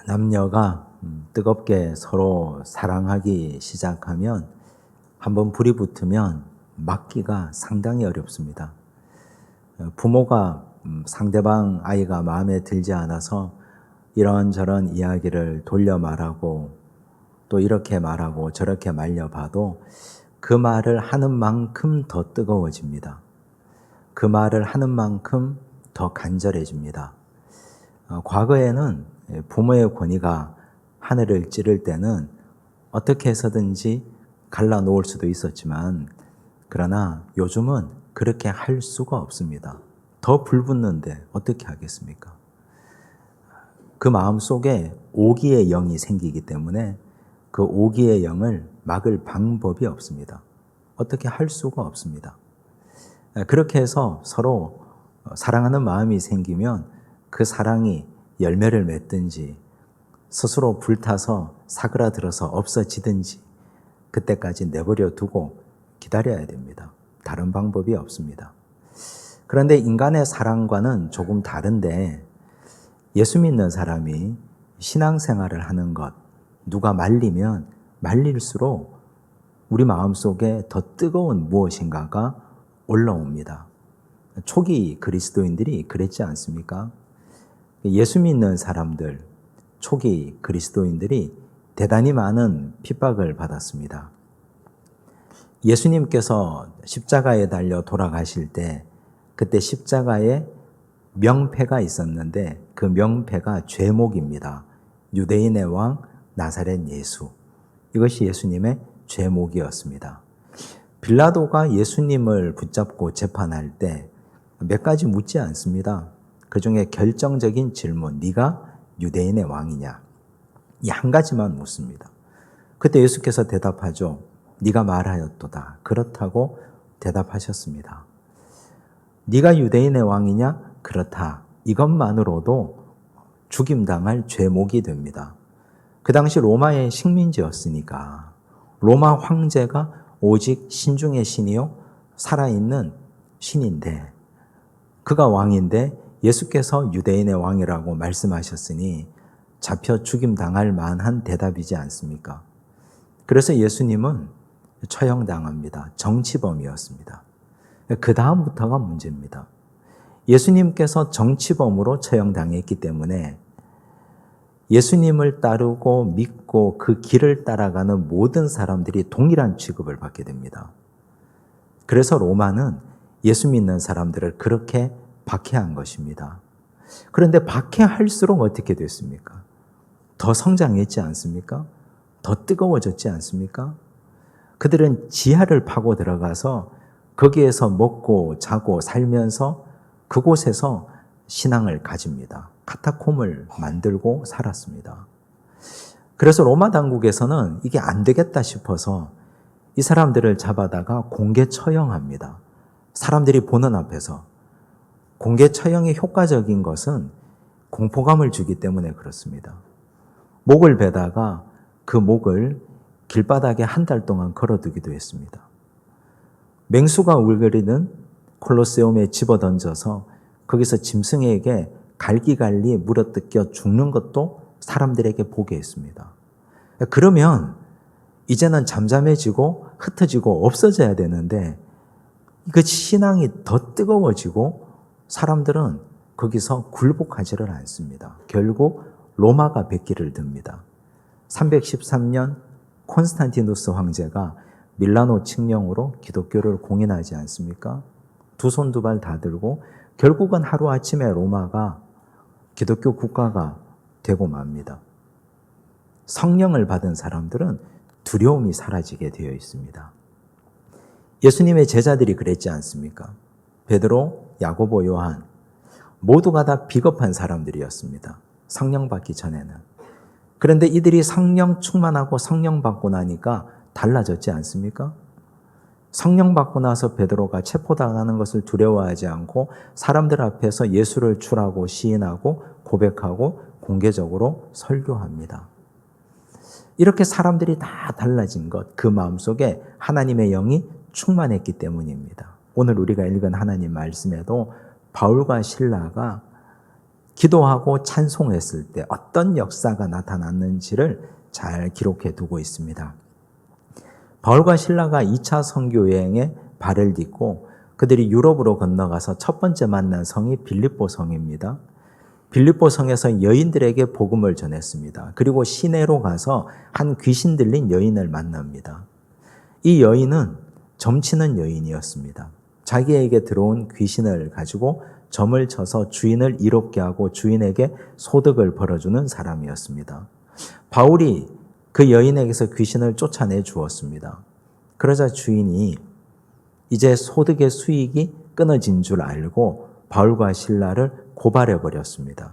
남녀가 뜨겁게 서로 사랑하기 시작하면 한번 불이 붙으면 막기가 상당히 어렵습니다. 부모가 상대방 아이가 마음에 들지 않아서 이런저런 이야기를 돌려 말하고 또 이렇게 말하고 저렇게 말려봐도 그 말을 하는 만큼 더 뜨거워집니다. 그 말을 하는 만큼 더 간절해집니다. 과거에는 부모의 권위가 하늘을 찌를 때는 어떻게 해서든지 갈라놓을 수도 있었지만, 그러나 요즘은 그렇게 할 수가 없습니다. 더 불붙는데 어떻게 하겠습니까? 그 마음 속에 오기의 영이 생기기 때문에 그 오기의 영을 막을 방법이 없습니다. 어떻게 할 수가 없습니다. 그렇게 해서 서로 사랑하는 마음이 생기면 그 사랑이 열매를 맺든지 스스로 불타서 사그라들어서 없어지든지 그때까지 내버려 두고 기다려야 됩니다. 다른 방법이 없습니다. 그런데 인간의 사랑과는 조금 다른데, 예수 믿는 사람이 신앙생활을 하는 것, 누가 말리면 말릴수록 우리 마음속에 더 뜨거운 무엇인가가 올라옵니다. 초기 그리스도인들이 그랬지 않습니까? 예수 믿는 사람들, 초기 그리스도인들이 대단히 많은 핍박을 받았습니다. 예수님께서 십자가에 달려 돌아가실 때 그때 십자가에 명패가 있었는데 그 명패가 죄목입니다. 유대인의 왕 나사렛 예수. 이것이 예수님의 죄목이었습니다. 빌라도가 예수님을 붙잡고 재판할 때 몇 가지 묻지 않습니다. 그 중에 결정적인 질문, 네가 유대인의 왕이냐? 이 한 가지만 묻습니다. 그때 예수께서 대답하죠. 네가 말하였도다. 그렇다고 대답하셨습니다. 네가 유대인의 왕이냐? 그렇다. 이것만으로도 죽임당할 죄목이 됩니다. 그 당시 로마의 식민지였으니까 로마 황제가 오직 신중의 신이요 살아있는 신인데, 그가 왕인데 예수께서 유대인의 왕이라고 말씀하셨으니 잡혀 죽임당할 만한 대답이지 않습니까? 그래서 예수님은 처형당합니다. 정치범이었습니다. 그 다음부터가 문제입니다. 예수님께서 정치범으로 처형당했기 때문에 예수님을 따르고 믿고 그 길을 따라가는 모든 사람들이 동일한 취급을 받게 됩니다. 그래서 로마는 예수 믿는 사람들을 그렇게 박해한 것입니다. 그런데 박해할수록 어떻게 됐습니까? 더 성장했지 않습니까? 더 뜨거워졌지 않습니까? 그들은 지하를 파고 들어가서 거기에서 먹고 자고 살면서 그곳에서 신앙을 가집니다. 카타콤을 만들고 살았습니다. 그래서 로마 당국에서는 이게 안 되겠다 싶어서 이 사람들을 잡아다가 공개 처형합니다. 사람들이 보는 앞에서. 공개 처형이 효과적인 것은 공포감을 주기 때문에 그렇습니다. 목을 베다가 그 목을 길바닥에 한 달 동안 걸어두기도 했습니다. 맹수가 울거리는 콜로세움에 집어던져서 거기서 짐승에게 갈기갈리 물어뜯겨 죽는 것도 사람들에게 보게 했습니다. 그러면 이제는 잠잠해지고 흩어지고 없어져야 되는데 그 신앙이 더 뜨거워지고 사람들은 거기서 굴복하지를 않습니다. 결국 로마가 백기를 듭니다. 313년 콘스탄티누스 황제가 밀라노 칙령으로 기독교를 공인하지 않습니까? 두 손 두 발 다 들고 결국은 하루아침에 로마가 기독교 국가가 되고 맙니다. 성령을 받은 사람들은 두려움이 사라지게 되어 있습니다. 예수님의 제자들이 그랬지 않습니까? 베드로, 야고보, 요한 모두가 다 비겁한 사람들이었습니다. 성령 받기 전에는. 그런데 이들이 성령 충만하고 성령 받고 나니까 달라졌지 않습니까? 성령 받고 나서 베드로가 체포당하는 것을 두려워하지 않고 사람들 앞에서 예수를 주라고 시인하고 고백하고 공개적으로 설교합니다. 이렇게 사람들이 다 달라진 것, 그 마음속에 하나님의 영이 충만했기 때문입니다. 오늘 우리가 읽은 하나님 말씀에도 바울과 실라가 기도하고 찬송했을 때 어떤 역사가 나타났는지를 잘 기록해 두고 있습니다. 바울과 실라가 2차 선교 여행에 발을 딛고 그들이 유럽으로 건너가서 첫 번째 만난 성이 빌립보 성입니다. 빌립보 성에서 여인들에게 복음을 전했습니다. 그리고 시내로 가서 한 귀신 들린 여인을 만납니다. 이 여인은 점치는 여인이었습니다. 자기에게 들어온 귀신을 가지고 점을 쳐서 주인을 이롭게 하고 주인에게 소득을 벌어주는 사람이었습니다. 바울이 그 여인에게서 귀신을 쫓아내 주었습니다. 그러자 주인이 이제 소득의 수익이 끊어진 줄 알고 바울과 실라를 고발해 버렸습니다.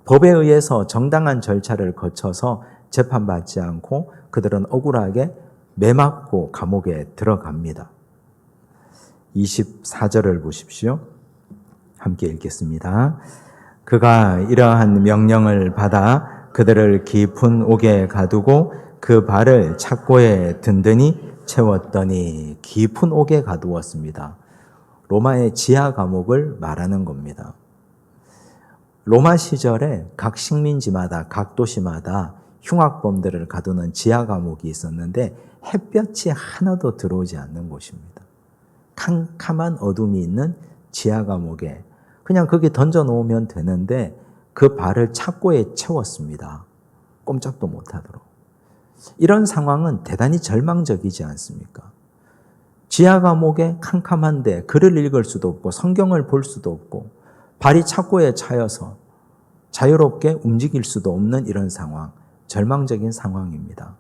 법에 의해서 정당한 절차를 거쳐서 재판받지 않고 그들은 억울하게 매맞고 감옥에 들어갑니다. 24절을 보십시오. 함께 읽겠습니다. 그가 이러한 명령을 받아 그들을 깊은 옥에 가두고 그 발을 착고에 든든히 채웠더니 깊은 옥에 가두었습니다. 로마의 지하 감옥을 말하는 겁니다. 로마 시절에 각 식민지마다 각 도시마다 흉악범들을 가두는 지하 감옥이 있었는데 햇볕이 하나도 들어오지 않는 곳입니다. 캄캄한 어둠이 있는 지하 감옥에 그냥 거기 던져놓으면 되는데 그 발을 착고에 채웠습니다. 꼼짝도 못하도록. 이런 상황은 대단히 절망적이지 않습니까? 지하 감옥에 캄캄한데 글을 읽을 수도 없고 성경을 볼 수도 없고 발이 착고에 차여서 자유롭게 움직일 수도 없는 이런 상황, 절망적인 상황입니다.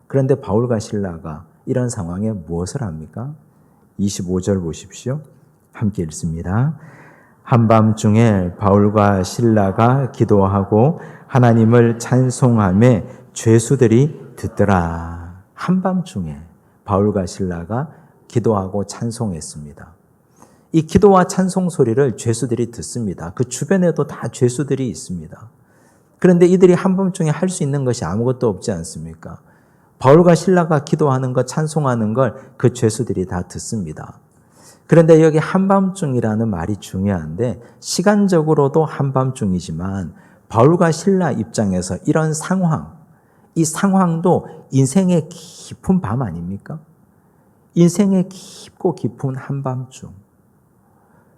그런데 바울과 실라가 이런 상황에 무엇을 합니까? 25절 보십시오. 함께 읽습니다. 한밤중에 바울과 실라가 기도하고 하나님을 찬송하며 죄수들이 듣더라. 한밤중에 바울과 실라가 기도하고 찬송했습니다. 이 기도와 찬송 소리를 죄수들이 듣습니다. 그 주변에도 다 죄수들이 있습니다. 그런데 이들이 한밤중에 할 수 있는 것이 아무것도 없지 않습니까? 바울과 실라가 기도하는 것, 찬송하는 걸 그 죄수들이 다 듣습니다. 그런데 여기 한밤중이라는 말이 중요한데 시간적으로도 한밤중이지만 바울과 실라 입장에서 이런 상황, 이 상황도 인생의 깊은 밤 아닙니까? 인생의 깊고 깊은 한밤중.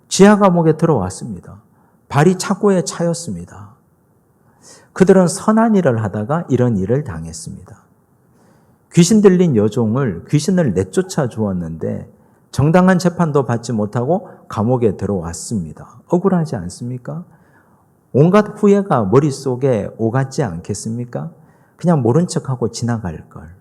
지하 감옥에 들어왔습니다. 발이 착고에 차였습니다. 그들은 선한 일을 하다가 이런 일을 당했습니다. 귀신 들린 여종을 귀신을 내쫓아 주었는데 정당한 재판도 받지 못하고 감옥에 들어왔습니다. 억울하지 않습니까? 온갖 후회가 머릿속에 오갔지 않겠습니까? 그냥 모른 척하고 지나갈 걸.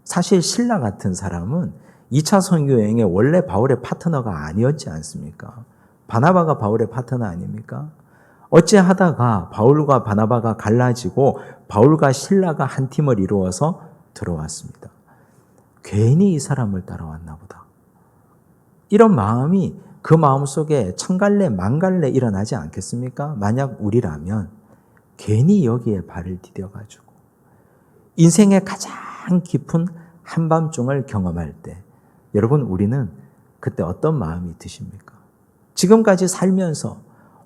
사실 실라 같은 사람은 2차 선교 여행에 원래 바울의 파트너가 아니었지 않습니까? 바나바가 바울의 파트너 아닙니까? 어찌하다가 바울과 바나바가 갈라지고 바울과 실라가 한 팀을 이루어서 들어왔습니다. 괜히 이 사람을 따라왔나 보다. 이런 마음이 그 마음속에 천갈래 만갈래 일어나지 않겠습니까? 만약 우리라면 괜히 여기에 발을 디뎌가지고 인생의 가장 깊은 한밤중을 경험할 때 여러분 우리는 그때 어떤 마음이 드십니까? 지금까지 살면서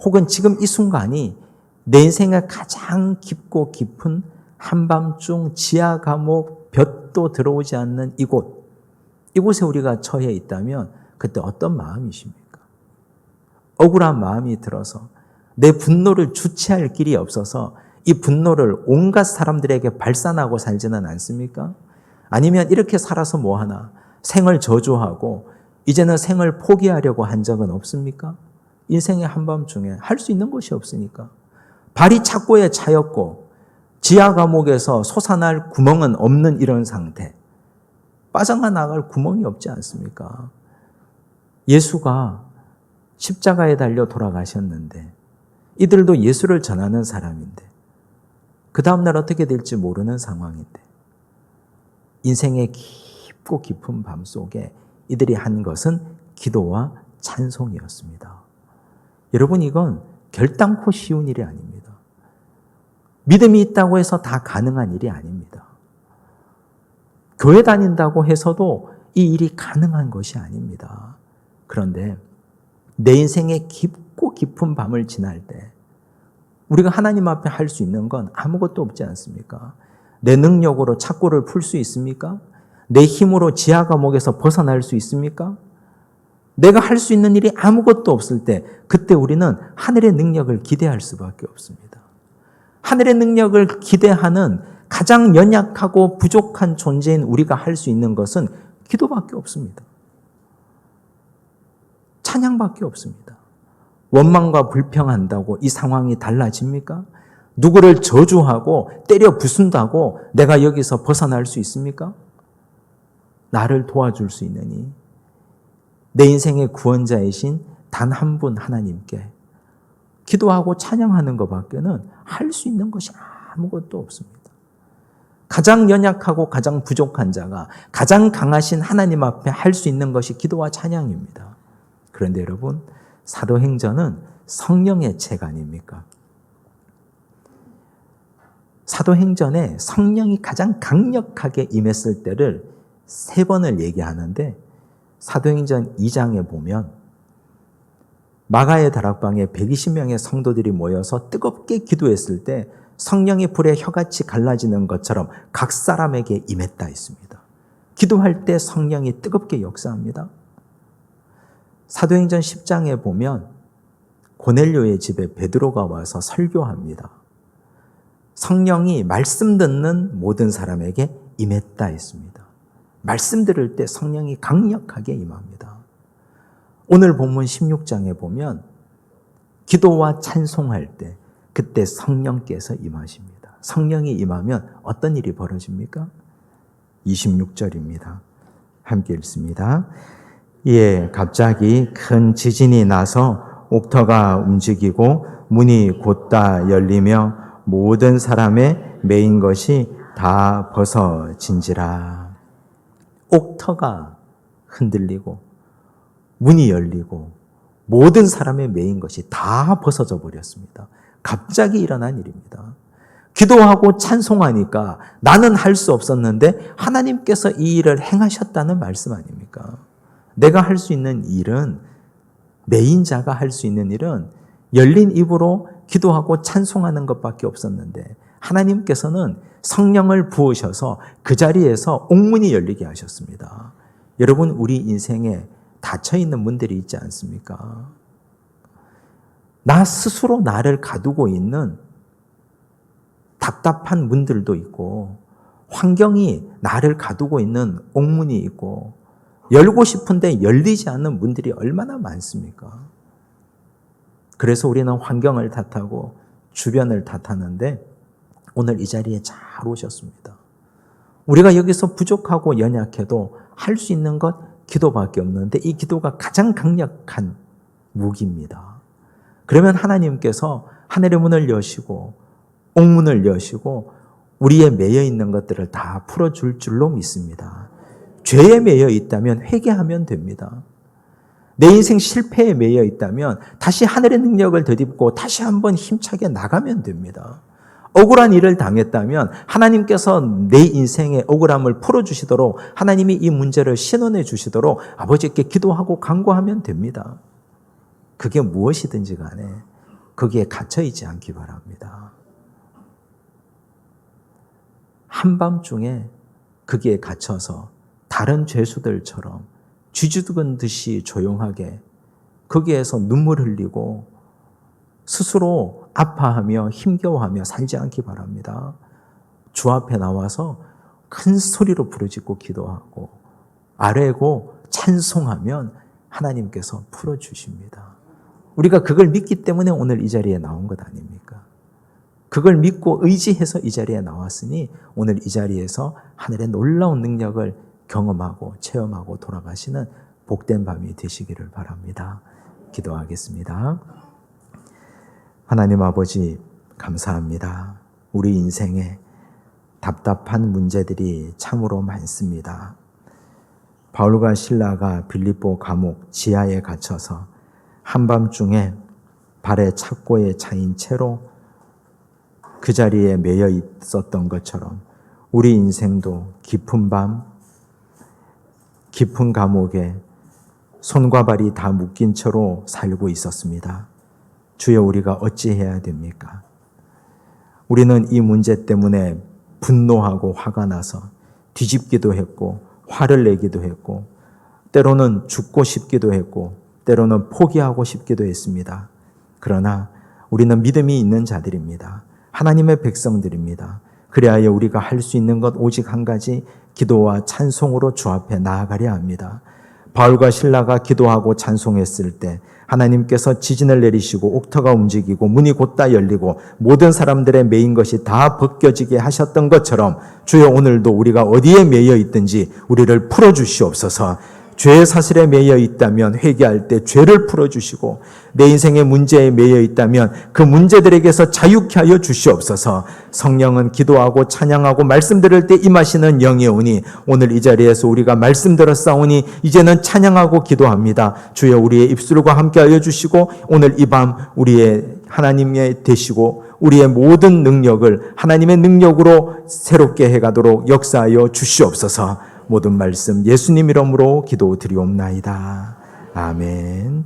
혹은 지금 이 순간이 내 인생의 가장 깊고 깊은 한밤중 지하 감옥 볕도 들어오지 않는 이곳에 우리가 처해 있다면 그때 어떤 마음이십니까? 억울한 마음이 들어서 내 분노를 주체할 길이 없어서 이 분노를 온갖 사람들에게 발산하고 살지는 않습니까? 아니면 이렇게 살아서 뭐하나 생을 저주하고 이제는 생을 포기하려고 한 적은 없습니까? 인생의 한밤중에 할 수 있는 것이 없으니까 발이 착고에 차였고 지하 감옥에서 솟아날 구멍은 없는 이런 상태, 빠져나갈 구멍이 없지 않습니까? 예수가 십자가에 달려 돌아가셨는데 이들도 예수를 전하는 사람인데 그 다음날 어떻게 될지 모르는 상황인데 인생의 깊고 깊은 밤 속에 이들이 한 것은 기도와 찬송이었습니다. 여러분 이건 결단코 쉬운 일이 아닙니다. 믿음이 있다고 해서 다 가능한 일이 아닙니다. 교회 다닌다고 해서도 이 일이 가능한 것이 아닙니다. 그런데 내 인생의 깊고 깊은 밤을 지날 때 우리가 하나님 앞에 할 수 있는 건 아무것도 없지 않습니까? 내 능력으로 착고를 풀 수 있습니까? 내 힘으로 지하 감옥에서 벗어날 수 있습니까? 내가 할 수 있는 일이 아무것도 없을 때 그때 우리는 하늘의 능력을 기대할 수밖에 없습니다. 하늘의 능력을 기대하는 가장 연약하고 부족한 존재인 우리가 할 수 있는 것은 기도밖에 없습니다. 찬양밖에 없습니다. 원망과 불평한다고 이 상황이 달라집니까? 누구를 저주하고 때려 부순다고 내가 여기서 벗어날 수 있습니까? 나를 도와줄 수 있느니 내 인생의 구원자이신 단 한 분 하나님께 기도하고 찬양하는 것밖에는 할 수 있는 것이 아무것도 없습니다. 가장 연약하고 가장 부족한 자가 가장 강하신 하나님 앞에 할 수 있는 것이 기도와 찬양입니다. 그런데 여러분, 사도행전은 성령의 책 아닙니까? 사도행전에 성령이 가장 강력하게 임했을 때를 3번을 얘기하는데 사도행전 2장에 보면 마가의 다락방에 120명의 성도들이 모여서 뜨겁게 기도했을 때 성령이 불에 혀같이 갈라지는 것처럼 각 사람에게 임했다 했습니다. 기도할 때 성령이 뜨겁게 역사합니다. 사도행전 10장에 보면 고넬료의 집에 베드로가 와서 설교합니다. 성령이 말씀 듣는 모든 사람에게 임했다 했습니다. 말씀 들을 때 성령이 강력하게 임합니다. 오늘 본문 16장에 보면 기도와 찬송할 때 그때 성령께서 임하십니다. 성령이 임하면 어떤 일이 벌어집니까? 26절입니다. 함께 읽습니다. 예, 갑자기 큰 지진이 나서 옥터가 움직이고 문이 곧다 열리며 모든 사람의 매인 것이 다 벗어진지라. 옥터가 흔들리고 문이 열리고 모든 사람의 매인 것이 다 벗어져 버렸습니다. 갑자기 일어난 일입니다. 기도하고 찬송하니까 나는 할 수 없었는데 하나님께서 이 일을 행하셨다는 말씀 아닙니까? 내가 할 수 있는 일은, 매인자가 할 수 있는 일은 열린 입으로 기도하고 찬송하는 것밖에 없었는데 하나님께서는 성령을 부으셔서 그 자리에서 옥문이 열리게 하셨습니다. 여러분, 우리 인생에 닫혀있는 문들이 있지 않습니까? 나 스스로 나를 가두고 있는 답답한 문들도 있고 환경이 나를 가두고 있는 옥문이 있고 열고 싶은데 열리지 않는 문들이 얼마나 많습니까? 그래서 우리는 환경을 탓하고 주변을 탓하는데 오늘 이 자리에 잘 오셨습니다. 우리가 여기서 부족하고 연약해도 할 수 있는 것 기도밖에 없는데 이 기도가 가장 강력한 무기입니다. 그러면 하나님께서 하늘의 문을 여시고 옥문을 여시고 우리의 매여 있는 것들을 다 풀어줄 줄로 믿습니다. 죄에 매여 있다면 회개하면 됩니다. 내 인생 실패에 매여 있다면 다시 하늘의 능력을 덧입고 다시 한번 힘차게 나가면 됩니다. 억울한 일을 당했다면 하나님께서 내 인생의 억울함을 풀어주시도록 하나님이 이 문제를 신원해 주시도록 아버지께 기도하고 간구하면 됩니다. 그게 무엇이든지 간에 거기에 갇혀있지 않기 바랍니다. 한밤중에 거기에 갇혀서 다른 죄수들처럼 쥐죽은 듯이 조용하게 거기에서 눈물 흘리고 스스로 아파하며 힘겨워하며 살지 않기 바랍니다. 주 앞에 나와서 큰 소리로 부르짖고 기도하고 아뢰고 찬송하면 하나님께서 풀어주십니다. 우리가 그걸 믿기 때문에 오늘 이 자리에 나온 것 아닙니까? 그걸 믿고 의지해서 이 자리에 나왔으니 오늘 이 자리에서 하늘의 놀라운 능력을 경험하고 체험하고 돌아가시는 복된 밤이 되시기를 바랍니다. 기도하겠습니다. 하나님 아버지, 감사합니다. 우리 인생에 답답한 문제들이 참으로 많습니다. 바울과 실라가 빌립보 감옥 지하에 갇혀서 한밤중에 발에 착고에 차인 채로 그 자리에 매여 있었던 것처럼 우리 인생도 깊은 밤, 깊은 감옥에 손과 발이 다 묶인 채로 살고 있었습니다. 주여, 우리가 어찌해야 됩니까? 우리는 이 문제 때문에 분노하고 화가 나서 뒤집기도 했고 화를 내기도 했고 때로는 죽고 싶기도 했고 때로는 포기하고 싶기도 했습니다. 그러나 우리는 믿음이 있는 자들입니다. 하나님의 백성들입니다. 그리하여 우리가 할 수 있는 것 오직 한 가지, 기도와 찬송으로 주 앞에 나아가려 합니다. 바울과 실라가 기도하고 찬송했을 때 하나님께서 지진을 내리시고 옥터가 움직이고 문이 곧다 열리고 모든 사람들의 매인 것이 다 벗겨지게 하셨던 것처럼 주여 오늘도 우리가 어디에 매여 있든지 우리를 풀어주시옵소서. 죄의 사슬에 매여 있다면 회개할 때 죄를 풀어주시고 내 인생의 문제에 매여 있다면 그 문제들에게서 자유케 하여 주시옵소서. 성령은 기도하고 찬양하고 말씀 들을 때 임하시는 영이 오니 오늘 이 자리에서 우리가 말씀 들었사오니 이제는 찬양하고 기도합니다. 주여 우리의 입술과 함께 하여 주시고 오늘 이 밤 우리의 하나님의 되시고 우리의 모든 능력을 하나님의 능력으로 새롭게 해가도록 역사하여 주시옵소서. 모든 말씀 예수님 이름으로 기도드리옵나이다. 아멘.